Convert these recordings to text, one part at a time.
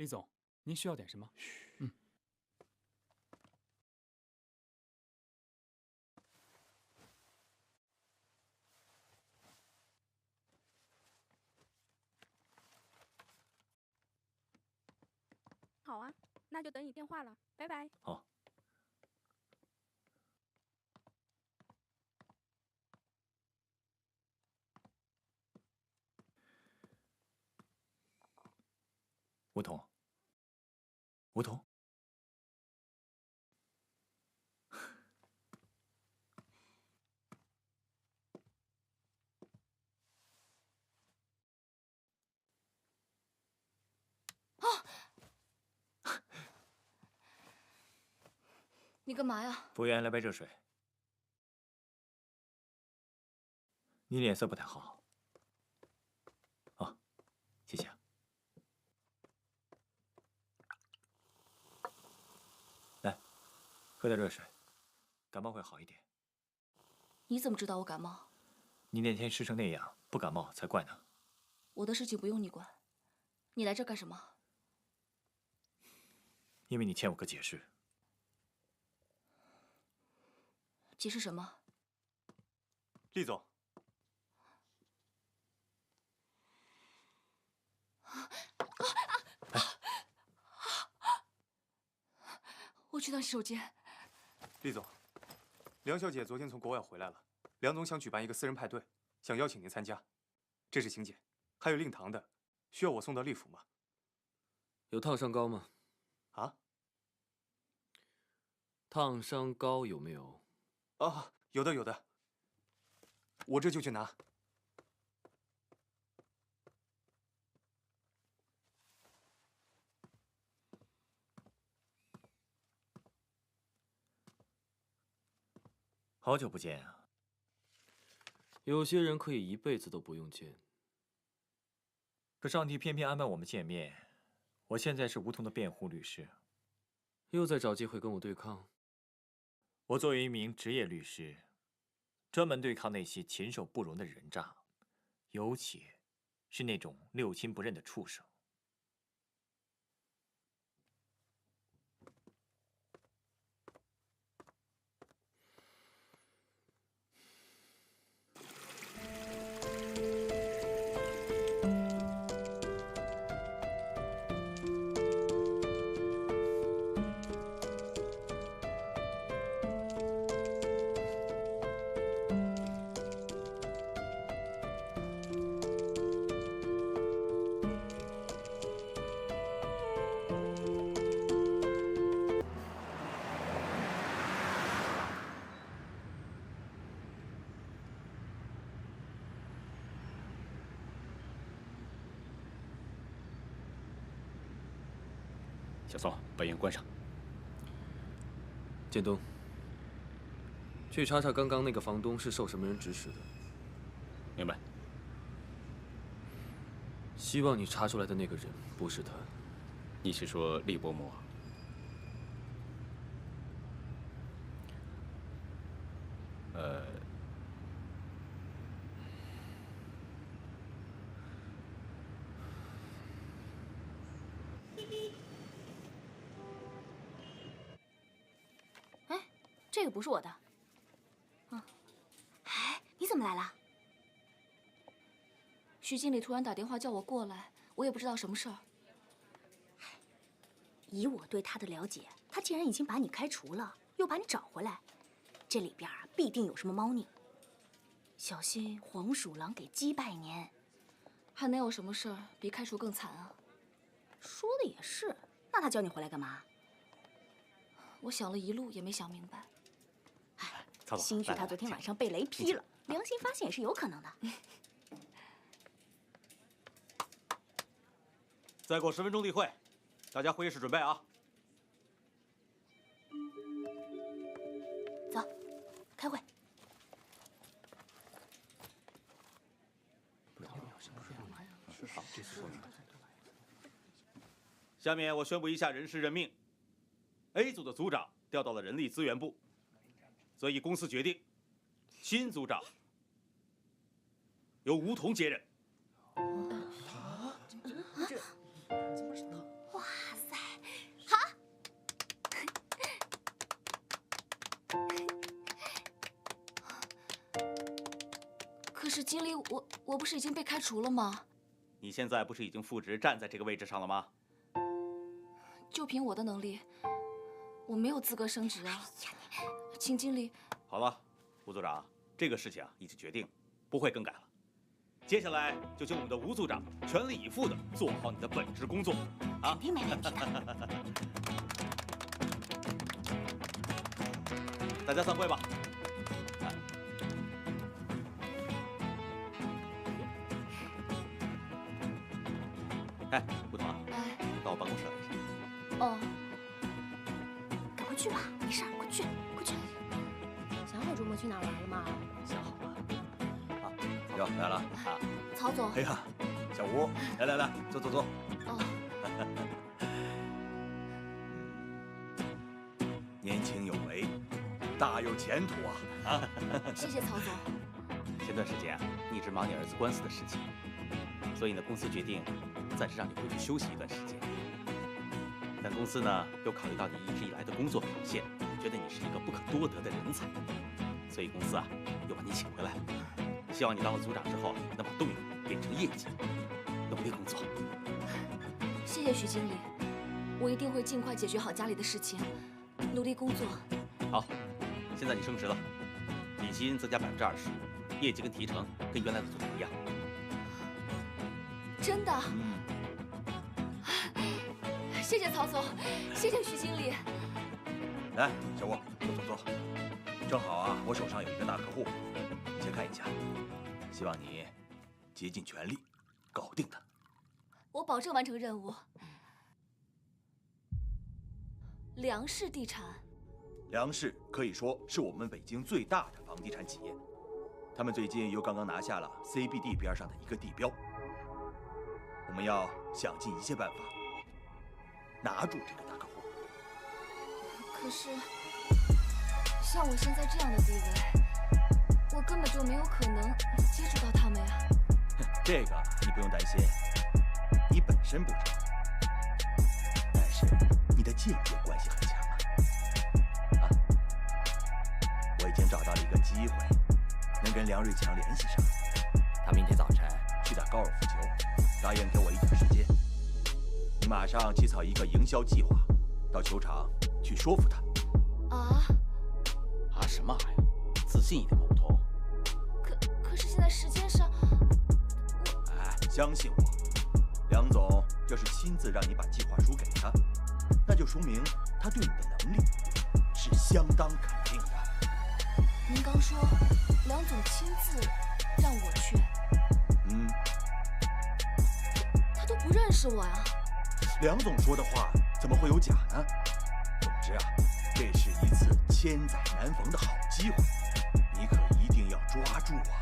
李总，您需要点什么？嗯。好啊，那就等你电话了，拜拜。好。梧桐，梧桐，你干嘛呀？服务员，来杯热水。你脸色不太好。哦，谢谢啊。来，喝点热水，感冒会好一点。你怎么知道我感冒？你那天湿成那样，不感冒才怪呢。我的事情不用你管。你来这干什么？因为你欠我个解释。解释什么？厉总。我去趟洗手间。厉总，梁小姐昨天从国外回来了，梁总想举办一个私人派对，想邀请您参加。这是请柬，还有令堂的，需要我送到厉府吗？有烫伤膏吗？啊？烫伤膏有没有？啊，有的有的，我这就去拿。好久不见啊！有些人可以一辈子都不用见。可上帝偏偏安排我们见面。我现在是梧桐的辩护律师。又在找机会跟我对抗？我作为一名职业律师，专门对抗那些禽兽不如的人渣，尤其是那种六亲不认的畜生。小宋，把烟关上。建东，去查查刚刚那个房东是受什么人指使的。明白。希望你查出来的那个人不是他。你是说厉伯母？这个不是我的。哎，你怎么来了？徐经理突然打电话叫我过来，我也不知道什么事儿。以我对他的了解，他既然已经把你开除了，又把你找回来，这里边啊必定有什么猫腻。小心黄鼠狼给鸡拜年。还能有什么事儿比开除更惨啊？说的也是，那他叫你回来干嘛？我想了一路也没想明白。曹总，兴许他昨天晚上被雷劈了，良心发现也是有可能的。再过10分钟例会，大家会议室准备啊！走，开会。下面我宣布一下人事任命。A 组的组长调到了人力资源部，所以公司决定，新组长由梧桐接任。哇，是经理，我不是已经被开除了吗？你现在不是已经复职站在这个位置上了吗？就凭我的能力，我没有资格升职啊！请经理。好了，吴组长，这个事情已经决定，不会更改了。接下来就请我们的吴组长全力以赴地做好你的本职工作，啊！肯定没问题的。大家散会吧。哎，吴总啊，到我办公室来一下。哦，赶快去吧，没事儿，快去，快去。想好周末去哪儿玩了吗？想好了。哟，来了啊！曹总。哎呀，小吴，来，坐。哦。年轻有为，大有前途啊！谢谢曹总。前段时间啊，你一直忙你儿子官司的事情，所以呢，公司决定暂时让你回去休息一段时间。但公司呢，又考虑到你一直以来的工作表现，觉得你是一个不可多得的人才，所以公司啊，又把你请回来了。希望你当了组长之后，能把动力变成业绩，努力工作。谢谢徐经理，我一定会尽快解决好家里的事情，努力工作。好，现在你升职了，底薪增加20%，业绩跟提成跟原来的组长一样。真的？谢谢曹总，谢谢徐经理。来，小吴，坐。正好啊，我手上有一个大客户，你先看一下。希望你竭尽全力搞定他。我保证完成任务。梁氏地产。梁氏可以说是我们北京最大的房地产企业，他们最近又刚刚拿下了 CBD 边上的一个地标。我们要想尽一切办法拿住这个大客户。可是，像我现在这样的地位，我根本就没有可能接触到他们呀。这个你不用担心，你本身不知道，但是你的间接关系很强啊。我已经找到了一个机会，能跟梁瑞强联系上。他明天早晨去打高尔夫球，答应给我一点时间。你马上起草一个营销计划，到球场去说服他。什么呀？自信一点嘛，梧桐。可是现在时间上，相信我，梁总要是亲自让你把计划书给他，那就说明他对你的能力是相当肯定的。您刚说梁总亲自让我去，他都不认识我呀。梁总说的话怎么会有假呢？总之啊，这是一次千载难逢的好机会，你可一定要抓住啊！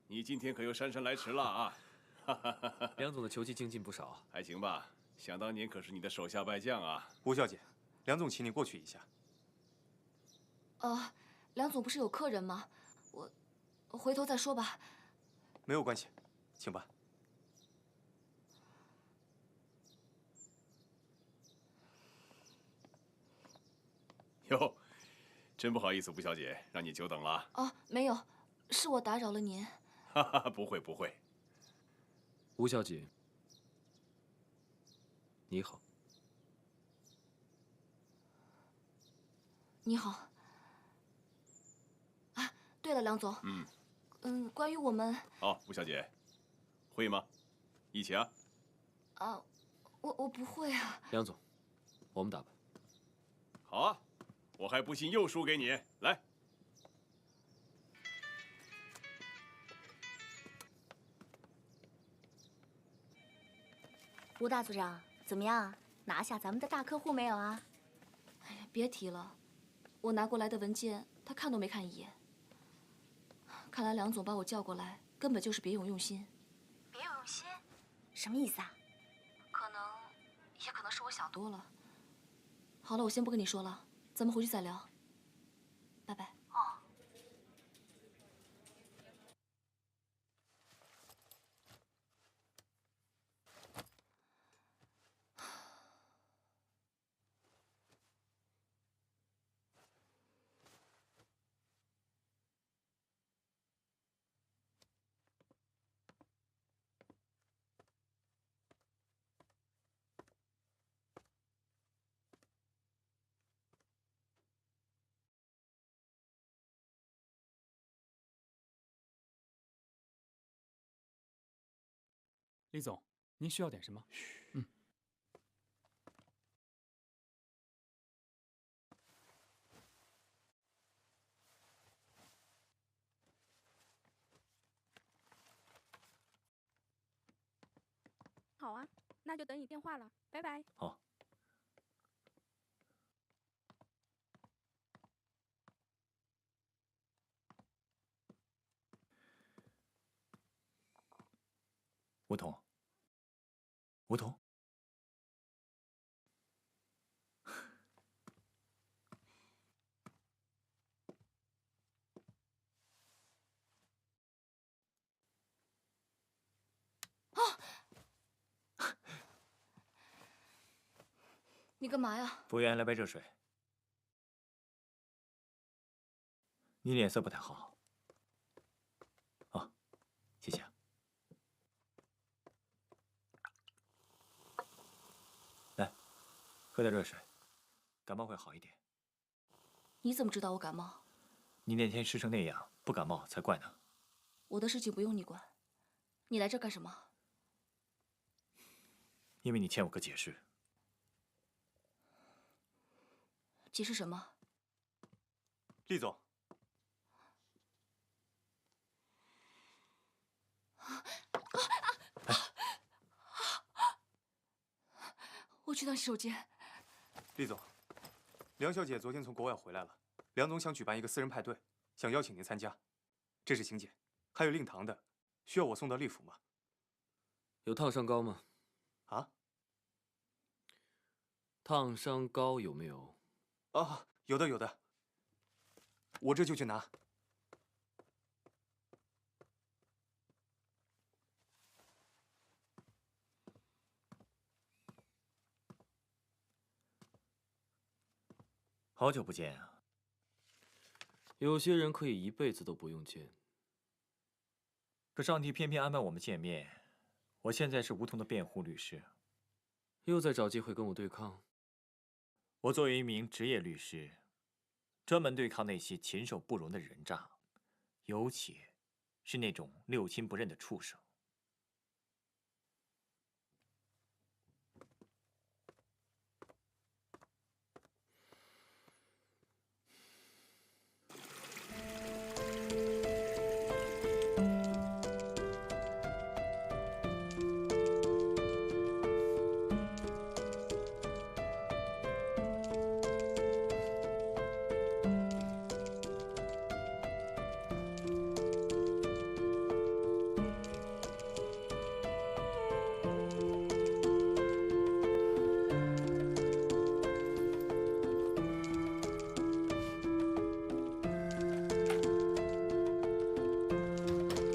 你今天可又姗姗来迟了啊！梁总的球技精进不少，还行吧？想当年可是你的手下败将啊！吴小姐，梁总请你过去一下。梁总不是有客人吗？我回头再说吧。没有关系，请吧。哟，真不好意思，吴小姐，让你久等了。没有，是我打扰了您。不会。吴小姐，你好。你好。对了，梁总。关于我们……吴小姐，会吗？一起啊？我不会啊。梁总，我们打吧。好啊，我还不信又输给你。来。吴大组长，怎么样？拿下咱们的大客户没有啊？哎呀，别提了，我拿过来的文件，他看都没看一眼。看来梁总把我叫过来，根本就是别有用心。别有用心，什么意思啊？也可能是我想多了。好了，我先不跟你说了，咱们回去再聊。拜拜。哦。李总，您需要点什么？嗯。好啊，那就等你电话了，拜拜。好。梧桐，梧桐，你干嘛呀？服务员，来杯热水。你脸色不太好。啊，谢谢。来，喝点热水，感冒会好一点。你怎么知道我感冒？你那天湿成那样，不感冒才怪呢。我的事情不用你管。你来这儿干什么？因为你欠我个解释。解释什么？厉总，我去趟洗手间。厉总，梁小姐昨天从国外回来了，梁总想举办一个私人派对，想邀请您参加。这是请柬，还有令堂的，需要我送到厉府吗？有烫伤膏吗？啊？烫伤膏有没有？啊，有的有的，我这就去拿。好久不见啊！有些人可以一辈子都不用见。可上帝偏偏安排我们见面，我现在是梧桐的辩护律师。又在找机会跟我对抗？我作为一名职业律师，专门对抗那些禽兽不如的人渣，尤其是那种六亲不认的畜生。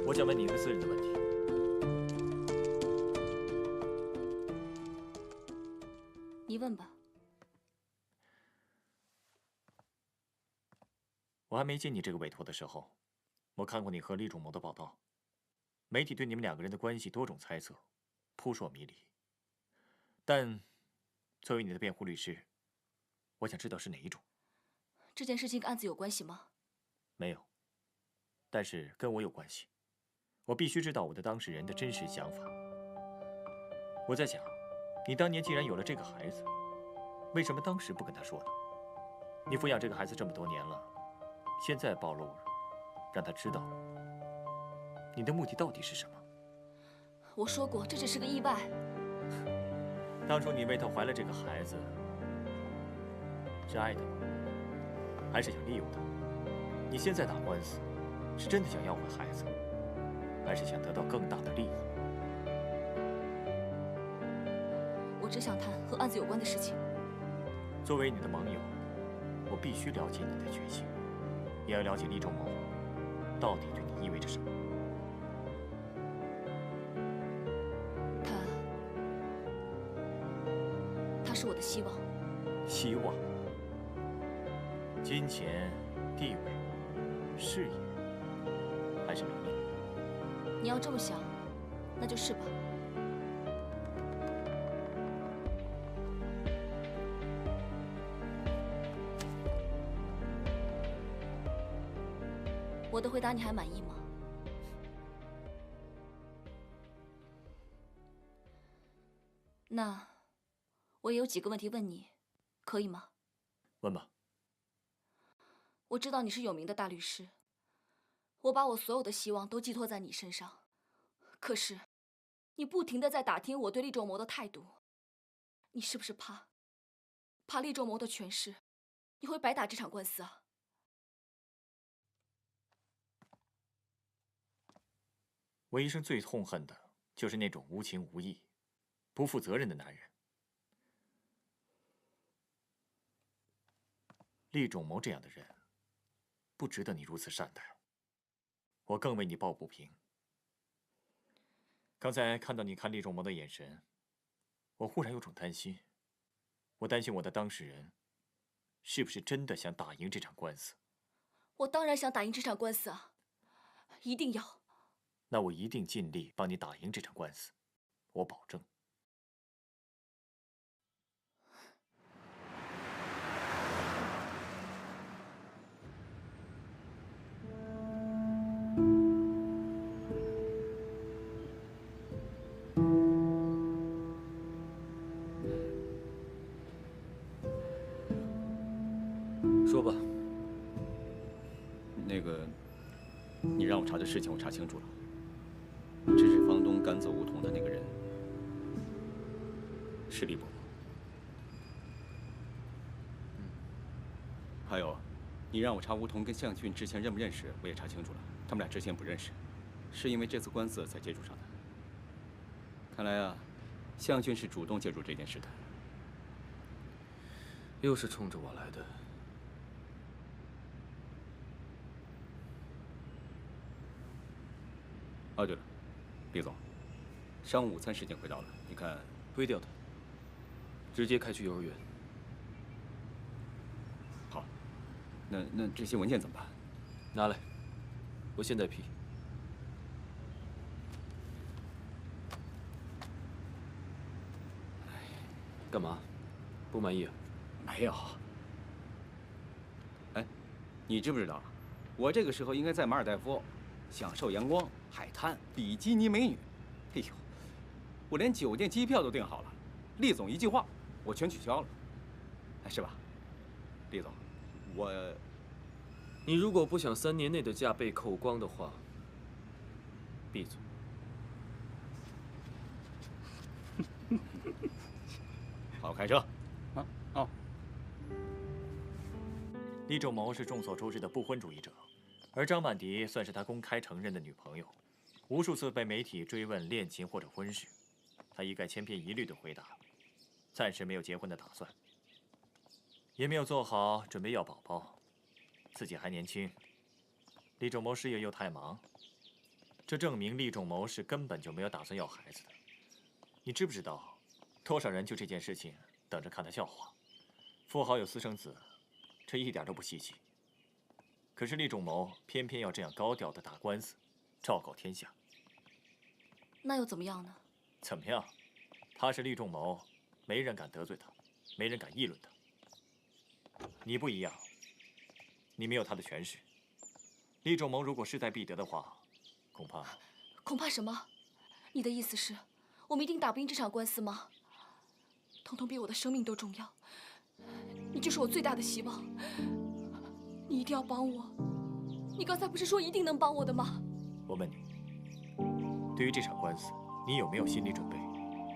我想问你一个私人的问题。你问吧。我还没接你这个委托的时候，我看过你和厉仲谋的报道，媒体对你们两个人的关系多种猜测，扑朔迷离。但作为你的辩护律师，我想知道是哪一种。这件事情跟案子有关系吗？没有，但是跟我有关系。我必须知道我的当事人的真实想法。我在想，你当年既然有了这个孩子，为什么当时不跟他说呢？你抚养这个孩子这么多年了，现在暴露了，让他知道了，你的目的到底是什么？我说过，这只是个意外。当初你为他怀了这个孩子，是爱他吗？还是想利用他？你现在打官司，是真的想要回孩子，还是想得到更大的利益？我只想谈和案子有关的事情。作为你的盟友，我必须了解你的决心，也要了解厉仲谋到底对你意味着什么。他是我的希望。希望？金钱、地位、事业，还是名利？你要这么想，那就是吧。我的回答你还满意吗？那我也有几个问题问你，可以吗？问吧。我知道你是有名的大律师，我把我所有的希望都寄托在你身上，可是你不停地在打听我对厉仲谋的态度，你是不是怕厉仲谋的权势，你会白打这场官司啊？我一生最痛恨的就是那种无情无义、不负责任的男人。厉仲谋这样的人，不值得你如此善待。我更为你抱不平。刚才看到你看厉仲谋的眼神，我忽然有种担心。我担心我的当事人，是不是真的想打赢这场官司？我当然想打赢这场官司啊，一定要。那我一定尽力帮你打赢这场官司，我保证。说吧。那个，你让我查的事情我查清楚了。指使房东赶走梧桐的那个人是厉伯伯。还有，你让我查梧桐跟向俊之前认不认识，我也查清楚了，他们俩之前不认识，是因为这次官司才接触上的。看来啊，向俊是主动介入这件事的。又是冲着我来的。哦，对了，厉总，上午午餐时间快到了，你看推掉他，直接开去幼儿园。好，那这些文件怎么办？拿来，我现在批。干嘛？不满意啊？没有。哎，你知不知道，我这个时候应该在马尔代夫，享受阳光、海滩、比基尼美女。哎呦，我连酒店、机票都订好了，厉总一句话，我全取消了，哎，是吧？厉总，你如果不想3年内的假被扣光的话，闭嘴。好，开车。哦。厉仲谋是众所周知的不婚主义者，而张曼迪算是他公开承认的女朋友，无数次被媒体追问恋情或者婚事，他一概千篇一律的回答，暂时没有结婚的打算，也没有做好准备要宝宝，自己还年轻，厉仲谋事业又太忙，这证明厉仲谋是根本就没有打算要孩子的。你知不知道，多少人就这件事情等着看他笑话？富豪有私生子，这一点都不稀奇。可是厉仲谋偏偏要这样高调的打官司，昭告天下。那又怎么样呢？怎么样？他是厉仲谋，没人敢得罪他，没人敢议论他。你不一样，你没有他的权势。厉仲谋如果势在必得的话，恐怕什么？你的意思是，我们一定打不赢这场官司吗？统统比我的生命都重要。你就是我最大的希望，你一定要帮我。你刚才不是说一定能帮我的吗？我问你，对于这场官司，你有没有心理准备，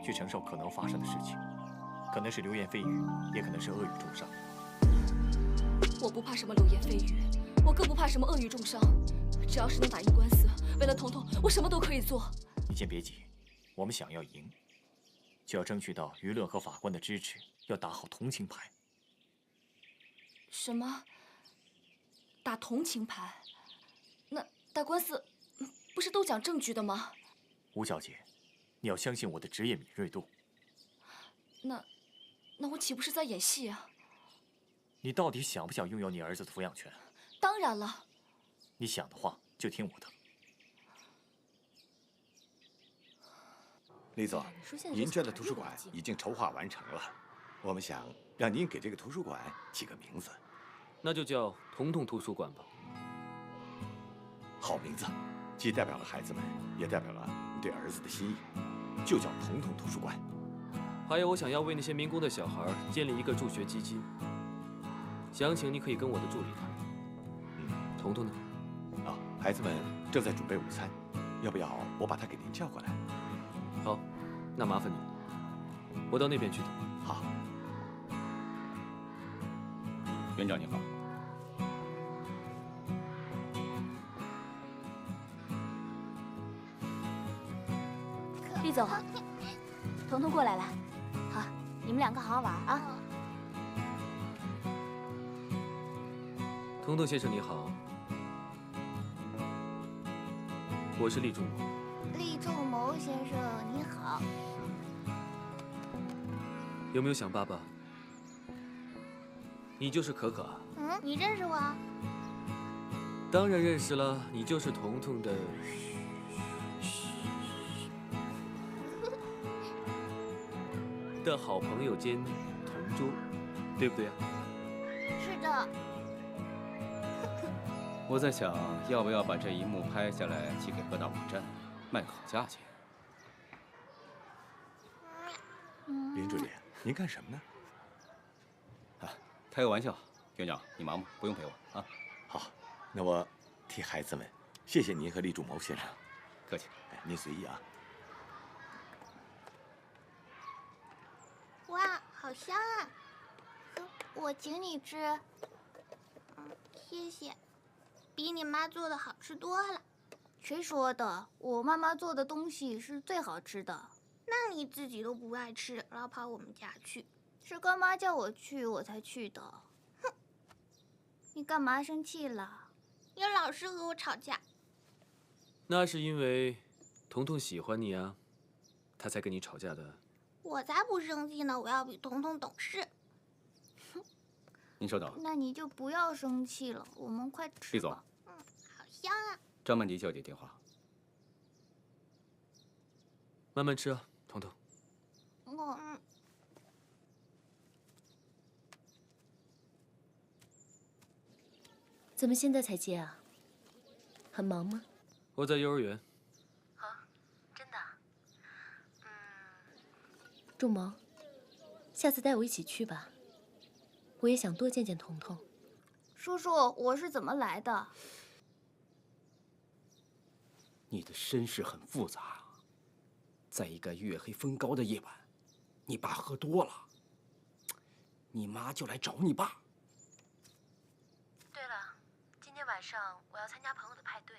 去承受可能发生的事情？可能是流言蜚语，也可能是恶语重伤。我不怕什么流言蜚语，我更不怕什么恶语重伤。只要是能打赢官司，为了彤彤，我什么都可以做。你先别急，我们想要赢，就要争取到舆论和法官的支持，要打好同情牌。什么？打同情牌？那打官司，不是都讲证据的吗？吴小姐，你要相信我的职业敏锐度。那我岂不是在演戏啊？你到底想不想拥有你儿子的抚养权？当然了。你想的话就听我的。李总，银娟的图书馆已经筹划完成了，我们想让您给这个图书馆起个名字，那就叫彤彤图书馆吧。好名字，既代表了孩子们，也代表了你对儿子的心意，就叫彤彤图书馆。还有，我想要为那些民工的小孩建立一个助学基金，详情你可以跟我的助理谈。彤彤呢？啊，孩子们正在准备午餐，要不要我把他给您叫过来？好，那麻烦你，我到那边去等。好。园长你好。厉总，彤彤过来了。好，你们两个好好玩啊。彤彤先生你好，我是厉仲谋。厉仲谋先生你好。有没有想爸爸？你就是可可啊？嗯，你认识我？当然认识了，你就是彤彤的。的好朋友兼同桌，对不对啊？是的。我在想，要不要把这一幕拍下来，寄给各大网站，卖个好价钱。林主任，您干什么呢？啊，开个玩笑。园长，你忙吧，不用陪我啊。好，那我替孩子们谢谢您和厉仲谋先生。客气。您随意啊。哇，好香啊！我请你吃。谢谢，比你妈做的好吃多了。谁说的？我妈妈做的东西是最好吃的。那你自己都不爱吃，老跑我们家去。是干妈叫我去，我才去的。哼，你干嘛生气了？你老是和我吵架。那是因为彤彤喜欢你啊，他才跟你吵架的。我才不生气呢！我要比彤彤懂事。您稍等。那你就不要生气了，我们快吃吧。厉总。好香啊！张曼迪小姐电话。慢慢吃啊，彤彤。怎么现在才接啊？很忙吗？我在幼儿园。啊，真的？仲谋，下次带我一起去吧。我也想多见见彤彤。叔叔，我是怎么来的？你的身世很复杂，在一个月黑风高的夜晚，你爸喝多了，你妈就来找你爸。对了，今天晚上我要参加朋友的派对，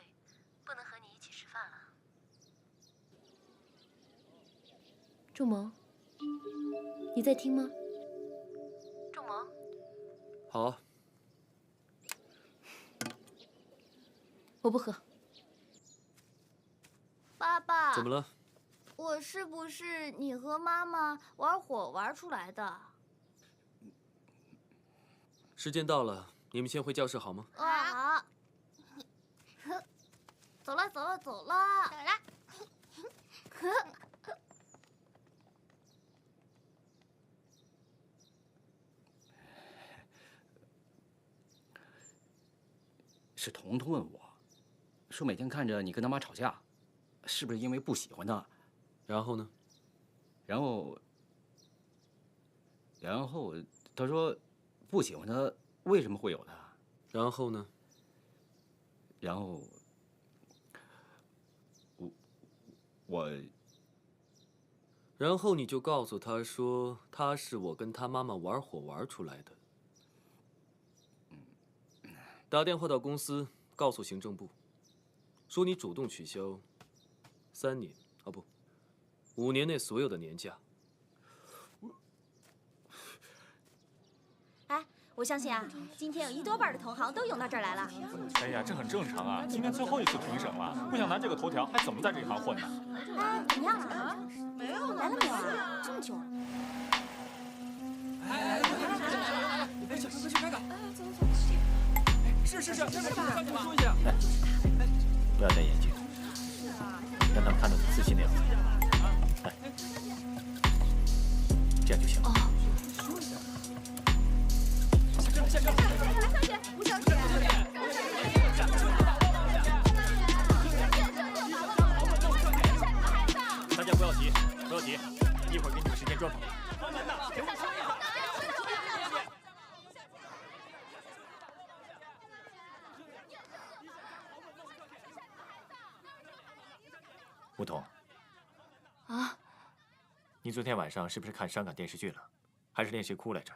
不能和你一起吃饭了。仲谋，你在听吗？仲谋。好啊。我不喝。爸爸。怎么了？我是不是你和妈妈玩火玩出来的？时间到了，你们先回教室好吗？好。走了，走了，走了。走了。是彤彤问我，说每天看着你跟他妈吵架，是不是因为不喜欢他？然后呢？然后他说不喜欢他，为什么会有他？然后呢？然后我，然后你就告诉他说，他是我跟他妈妈玩火玩出来的。打电话到公司告诉行政部，说你主动取消3年，哦不，5年内所有的年假。哎，我相信啊，今天有1多半的同行都涌到这儿来了。哎呀，这很正常啊！今天最后一次评审了，不想拿这个头条，还怎么在这一行混呢？哎，怎么样了？没有来了没有啊？这么久。哎，小哥去看看。走。是，这边赶紧说一下。不要戴眼镜，让他们看到你自信的样子。来，这样就行了。吴小姐，大家不要急，一会儿给你们时间专访。吴桐，啊，你昨天晚上是不是看伤感电视剧了？还是练谁哭来着？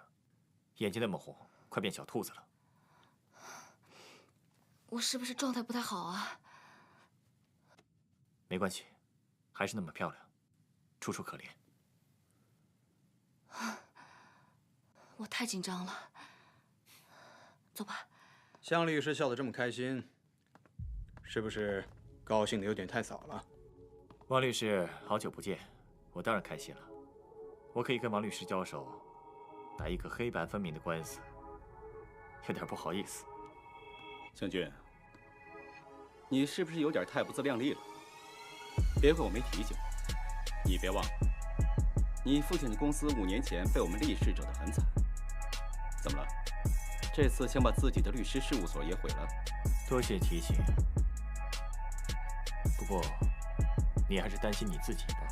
眼睛那么红，快变小兔子了。我是不是状态不太好啊？没关系，还是那么漂亮，楚楚可怜。我太紧张了。走吧。向律师笑得这么开心，是不是高兴的有点太早了？王律师，好久不见，我当然开心了。我可以跟王律师交手，打一个黑白分明的官司，有点不好意思。向军，你是不是有点太不自量力了？别怪我没提醒你，别忘了，你父亲的公司5年前被我们厉氏整得很惨。怎么了？这次想把自己的律师事务所也毁了？多谢提醒。不过，你还是担心你自己吧。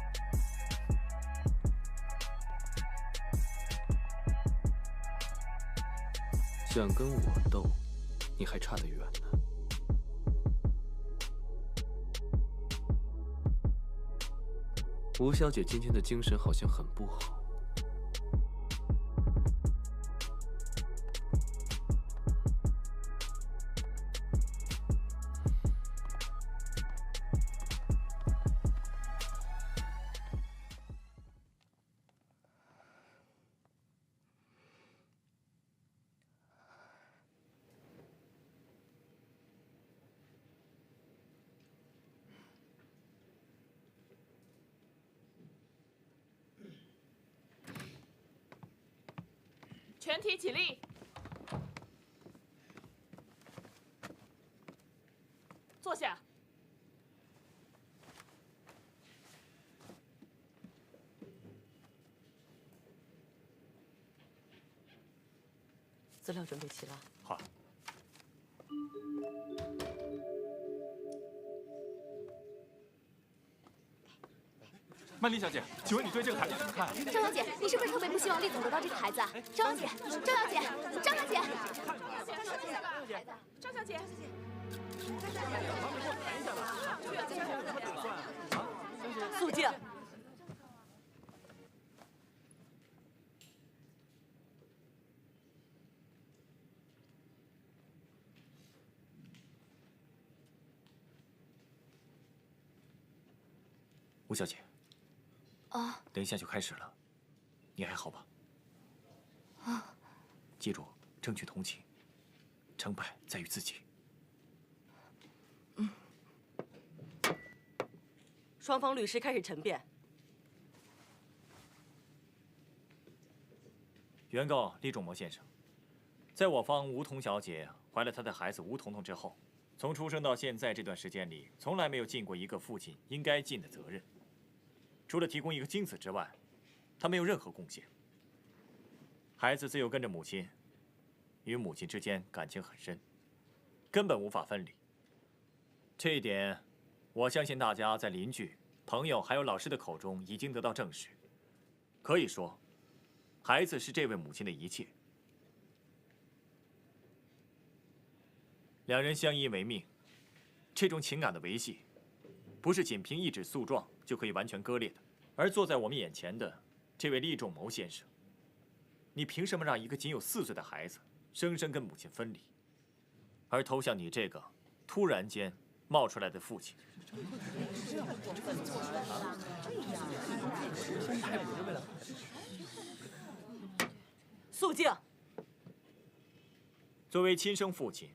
想跟我斗，你还差得远呢。吴小姐今天的精神好像很不好。全体起立，坐下。资料准备齐了。好。曼丽小姐，请问你对这个孩子怎么看？张小姐，你是不是特别不希望厉总得到这个孩子？张小姐，张小姐，张小姐，张小姐，肃静。吴小姐。啊，等一下就开始了，你还好吧？啊，记住，争取同情，成败在于自己。嗯。双方律师开始陈辩。原告厉仲谋先生，在我方吴桐小姐怀了她的孩子吴彤彤之后，从出生到现在这段时间里，从来没有尽过一个父亲应该尽的责任。除了提供一个精子之外，他没有任何贡献。孩子自幼跟着母亲，与母亲之间感情很深，根本无法分离。这一点，我相信大家在邻居、朋友还有老师的口中已经得到证实。可以说，孩子是这位母亲的一切。两人相依为命，这种情感的维系，不是仅凭一纸诉状就可以完全割裂的。而坐在我们眼前的这位厉仲谋先生，你凭什么让一个仅有4岁的孩子生生跟母亲分离，而投向你这个突然间冒出来的父亲。肃静。作为亲生父亲，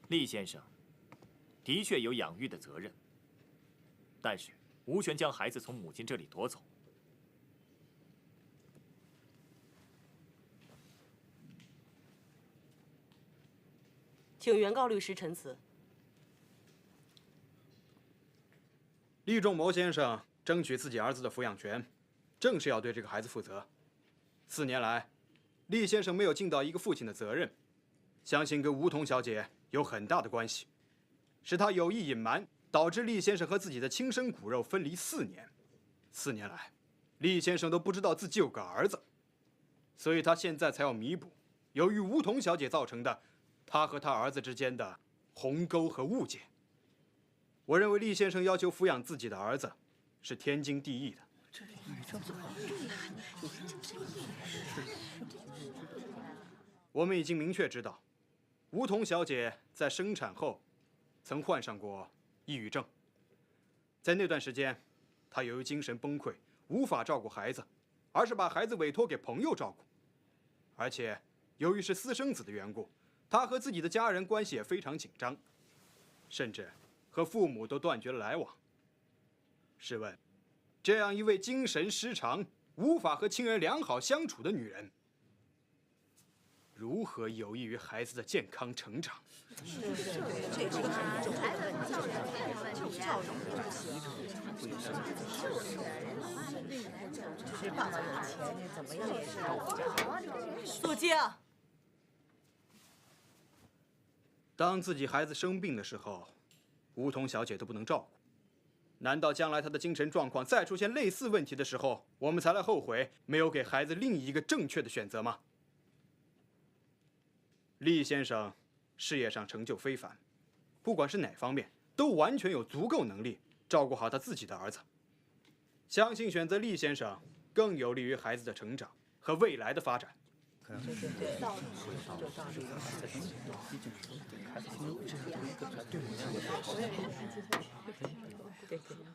厉先生的确有养育的责任，但是无权将孩子从母亲这里夺走。请原告律师陈词。厉仲谋先生争取自己儿子的抚养权，正是要对这个孩子负责。4年来，厉先生没有尽到一个父亲的责任，相信跟吴桐小姐有很大的关系，是他有意隐瞒，导致厉先生和自己的亲生骨肉分离4年。4年来，厉先生都不知道自己有个儿子，所以他现在才要弥补由于吴桐小姐造成的他和他儿子之间的鸿沟和误解。我认为厉先生要求抚养自己的儿子是天经地义的。我们已经明确知道，吴桐小姐在生产后曾患上过抑郁症，在那段时间，她由于精神崩溃，无法照顾孩子，而是把孩子委托给朋友照顾。而且，由于是私生子的缘故，她和自己的家人关系也非常紧张，甚至和父母都断绝了来往。试问，这样一位精神失常、无法和亲人良好相处的女人，如何有益于孩子的健康成长？肃静。当自己孩子生病的时候，吴桐小姐都不能照顾，难道将来她的精神状况再出现类似问题的时候，我们才来后悔没有给孩子另一个正确的选择吗？厉先生事业上成就非凡，不管是哪方面，都完全有足够能力照顾好他自己的儿子。相信选择厉先生更有利于孩子的成长和未来的发展。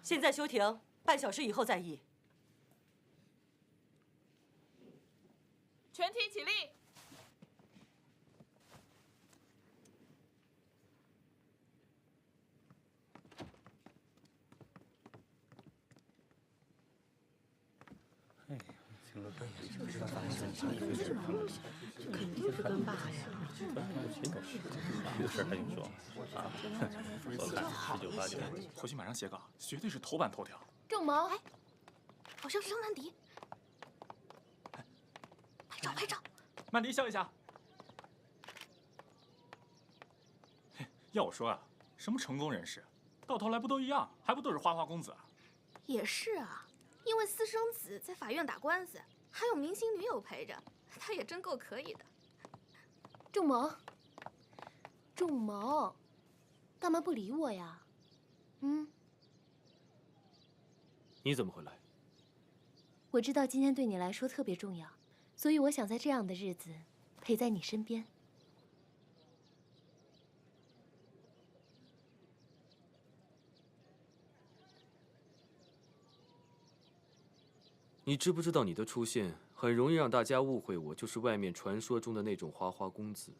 现在休庭，半小时以后再议。全体起立。肯定是跟爸呀。有事还用说啊？我看19、8、9，回去马上写稿，绝对是头版头条。仲谋，哎，好像是张曼迪。拍照，拍照。曼迪笑一下。要我说啊，什么成功人士，到头来不都一样，还不都是花花公子啊？也是啊，因为私生子在法院打官司，还有明星女友陪着，他也真够可以的。仲谋，仲谋，干嘛不理我呀？你怎么会来？我知道今天对你来说特别重要，所以我想在这样的日子陪在你身边。你知不知道你的出现很容易让大家误会我就是外面传说中的那种花花公子？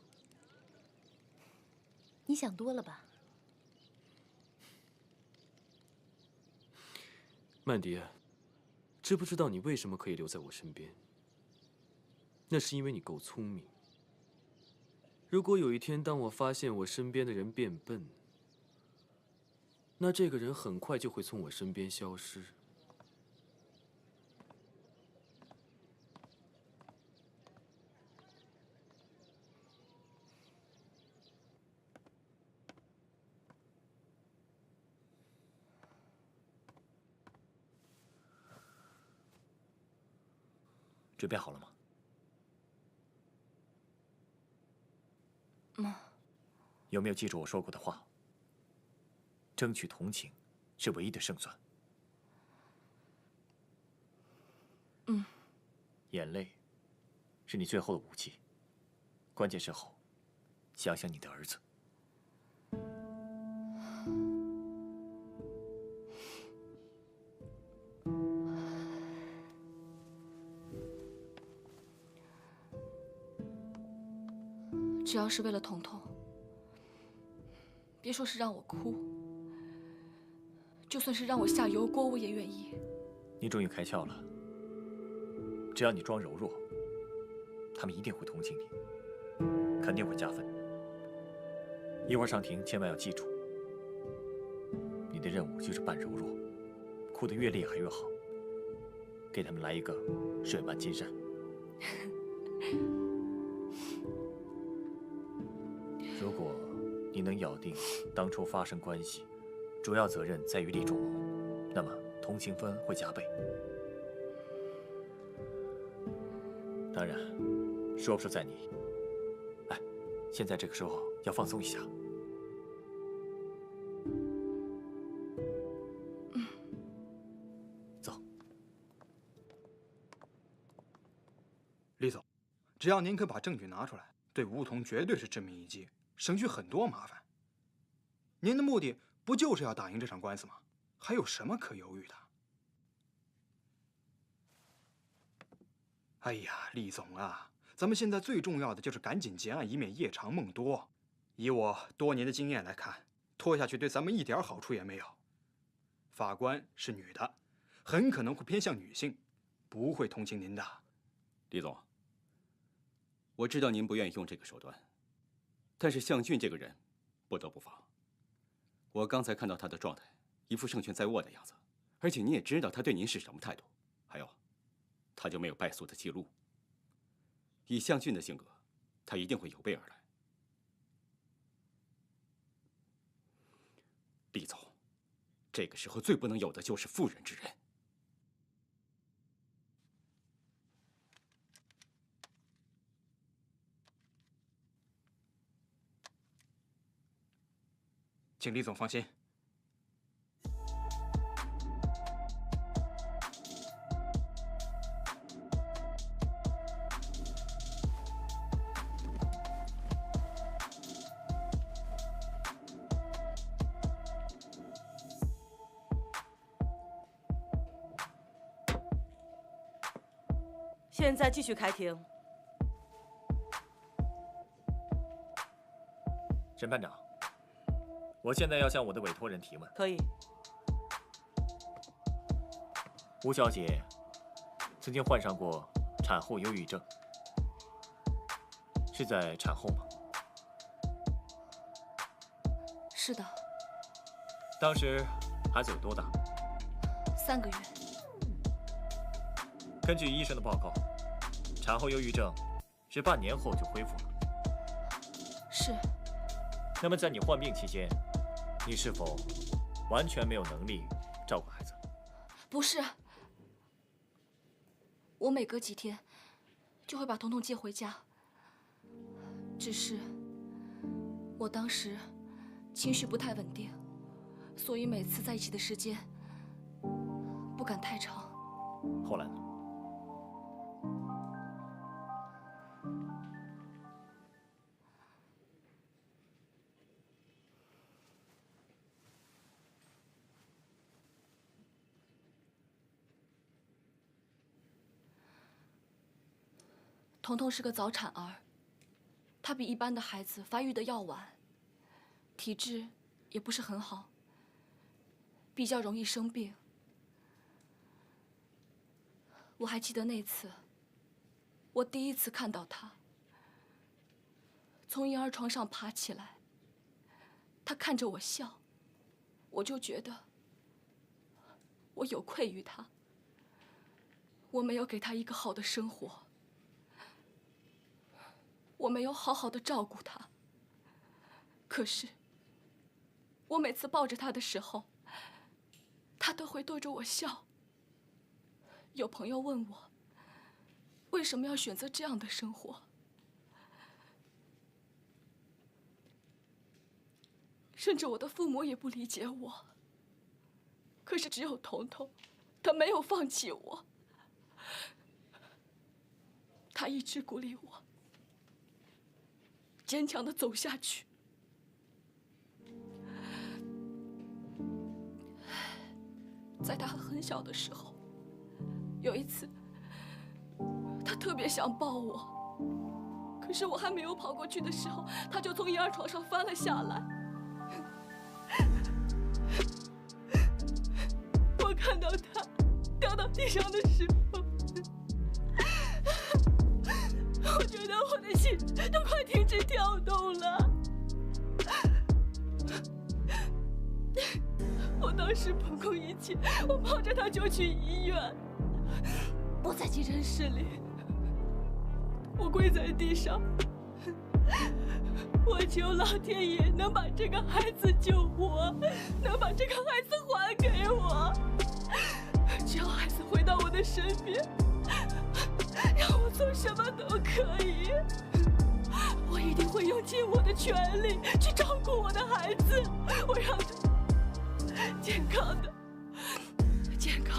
你想多了吧？曼迪，知不知道你为什么可以留在我身边？那是因为你够聪明。如果有一天当我发现我身边的人变笨，那这个人很快就会从我身边消失。准备好了吗？有没有记住我说过的话？争取同情是唯一的胜算。眼泪是你最后的武器。关键时候，想想你的儿子。只要是为了彤彤，别说是让我哭，就算是让我下油锅，我也愿意。你终于开窍了。只要你装柔弱，他们一定会同情你，肯定会加分。一会儿上庭千万要记住，你的任务就是扮柔弱，哭得越厉害越好，给他们来一个水漫金山。如果你能咬定当初发生关系，主要责任在于厉仲谋，那么同情分会加倍。当然，说不说在你。哎，现在这个时候要放松一下。走。厉总，只要您肯把证据拿出来，对梧桐绝对是致命一击，省去很多麻烦。您的目的不就是要打赢这场官司吗？还有什么可犹豫的？哎呀，厉总啊，咱们现在最重要的就是赶紧结案，以免夜长梦多。以我多年的经验来看，拖下去对咱们一点好处也没有。法官是女的，很可能会偏向女性，不会同情您的。李总，我知道您不愿意用这个手段，但是向俊这个人，不得不防。我刚才看到他的状态，一副胜券在握的样子，而且你也知道他对您是什么态度。还有，他就没有败诉的记录。以向俊的性格，他一定会有备而来。厉总，这个时候最不能有的就是妇人之仁。请厉总放心。现在继续开庭。审判长，我现在要向我的委托人提问。可以。吴小姐曾经患上过产后忧郁症，是在产后吗？是的。当时孩子有多大？3个月。根据医生的报告，产后忧郁症是半年后就恢复了。是。那么在你患病期间，你是否完全没有能力照顾孩子？不是，我每隔几天就会把彤彤接回家。只是我当时情绪不太稳定，所以每次在一起的时间不敢太长。后来呢？彤彤是个早产儿，她比一般的孩子发育的要晚，体质也不是很好，比较容易生病。我还记得那次，我第一次看到她从婴儿床上爬起来，她看着我笑，我就觉得我有愧于她，我没有给她一个好的生活。我没有好好的照顾他，可是我每次抱着他的时候，他都会对着我笑。有朋友问我，为什么要选择这样的生活？甚至我的父母也不理解我。可是只有彤彤，他没有放弃我，他一直鼓励我坚强地走下去。在他很小的时候，有一次，他特别想抱我，可可是我还没有跑过去的时候，他就从婴儿床上翻了下来。我看到他掉到地上的时候，我觉得我的心都快停止跳动了。我当时不顾一切，我抱着他就去医院。我在急诊室里，我跪在地上，我求老天爷能把这个孩子救活，能把这个孩子还给我。只要孩子回到我的身边，让我做什么都可以。我一定会用尽我的全力去照顾我的孩子，我让他健康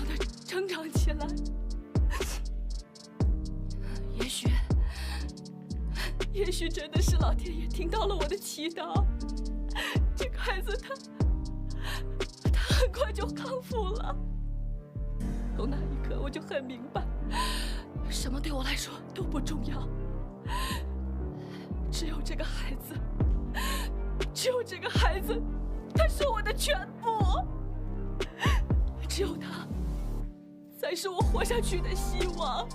的成长起来。也许真的是老天爷听到了我的祈祷，这个孩子他很快就康复了。从那一刻我就很明白，什么对我来说都不重要，只有这个孩子，他是我的全部，只有他才是我活下去的希望。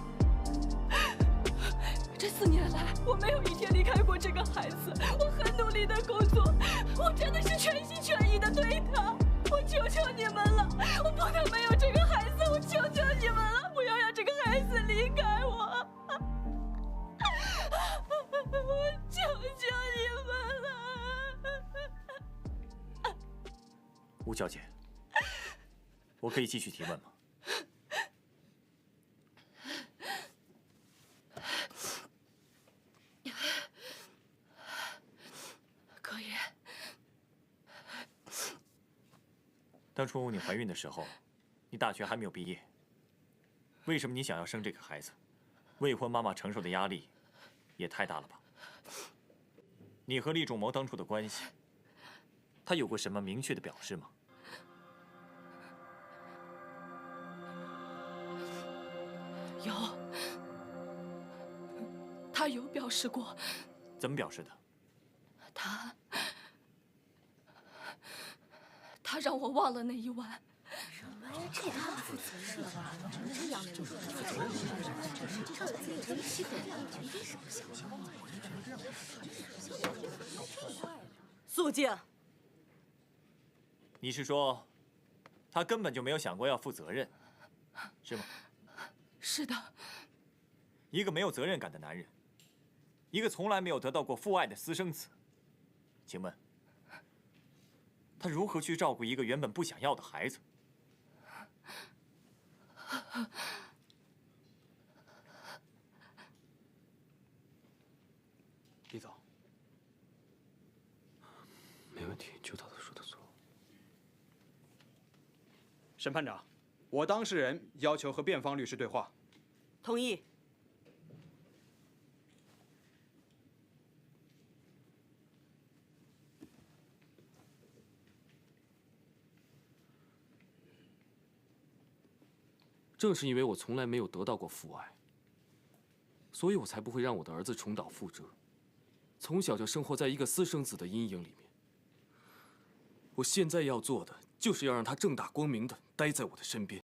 这4年来，我没有一天离开过这个孩子，我很努力的工作，我真的是全心全意的对他。我求求你们了，我不能没有这个孩子，我求求你们了，不要让这个孩子离开我，我求求你们了。吴小姐，我可以继续提问吗？可以。当初你怀孕的时候，你大学还没有毕业，为什么你想要生这个孩子？未婚妈妈承受的压力也太大了吧？你和厉仲谋当初的关系，他有过什么明确的表示吗？有，他有表示过。怎么表示的？他让我忘了那一晚。这也太不负责任了吧！这样的人，肃静。你是说，他根本就没有想过要负责任，是吗？是的。一个没有责任感的男人，一个从来没有得到过父爱的私生子，请问，他如何去照顾一个原本不想要的孩子？李总，没问题，就照他说的做。审判长，我当事人要求和辩方律师对话。同意。正是因为我从来没有得到过父爱，所以我才不会让我的儿子重蹈覆辙，从小就生活在一个私生子的阴影里面。我现在要做的，就是要让他正大光明的待在我的身边。